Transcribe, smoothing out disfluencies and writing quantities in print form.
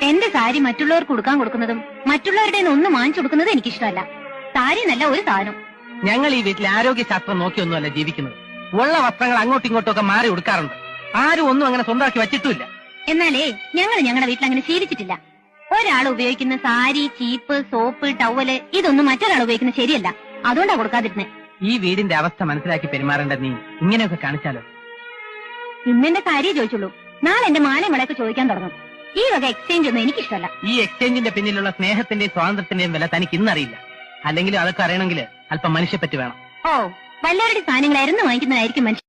എന്റെ സാരി മറ്റുള്ളവർക്ക് കൊടുക്കാൻ കൊടുക്കുന്നതും മറ്റുള്ളവരുടെ ഒന്ന് വാങ്ങിച്ചു കൊടുക്കുന്നതും എനിക്കിഷ്ടമല്ല. സാരി എന്നല്ല ഒരു സാധനം. ഞങ്ങൾ ഈ വീട്ടിൽ ആരോഗ്യശാസ്ത്രം നോക്കിയൊന്നുമല്ല ജീവിക്കുന്നത്. ഉള്ള വസ്ത്രങ്ങൾ അങ്ങോട്ടും ഇങ്ങോട്ടും ഒക്കെ മാറി കൊടുക്കാറുണ്ട്. ആരും ഒന്നും അങ്ങനെ സ്വന്തമാക്കി വച്ചിട്ടില്ല. എന്നാലേ ഞങ്ങൾ ഞങ്ങളുടെ വീട്ടിൽ അങ്ങനെ ശീലിച്ചിട്ടില്ല. ഒരാൾ ഉപയോഗിക്കുന്ന സാരി, ചീപ്പ്, സോപ്പ്, ടവല് ഇതൊന്നും മറ്റൊരാൾ ഉപയോഗിക്കുന്നത് ശരിയല്ല. അതുകൊണ്ടാ കൊടുക്കാതിരുന്നേ. ഈ വീടിന്റെ അവസ്ഥ മനസ്സിലാക്കി പെരുമാറേണ്ട നീ ഇങ്ങനെയൊക്കെ കാണിച്ചാലോ? ഇന്നെന്റെ കാര്യം ചോദിച്ചുള്ളൂ, നാളെ എന്റെ മാലയും വളയൊക്കെ ചോദിക്കാൻ തുടങ്ങും. ഈ വക എക്സ്ചേഞ്ച് ഒന്നും എനിക്കിഷ്ടമല്ല. ഈ എക്സ്ചേഞ്ചിന്റെ പിന്നിലുള്ള സ്നേഹത്തിന്റെയും സ്വാതന്ത്ര്യത്തിന്റെയും വില തനിക്ക് ഇന്നറിയില്ല. അല്ലെങ്കിൽ അതൊക്കെ അറിയണമെങ്കിൽ അല്പം മനുഷ്യപ്പറ്റി വേണം. ഓ, വല്ലവരുടെ സാധനങ്ങളായിരുന്നു വാങ്ങിക്കുന്നതായിരിക്കും മനുഷ്യൻ.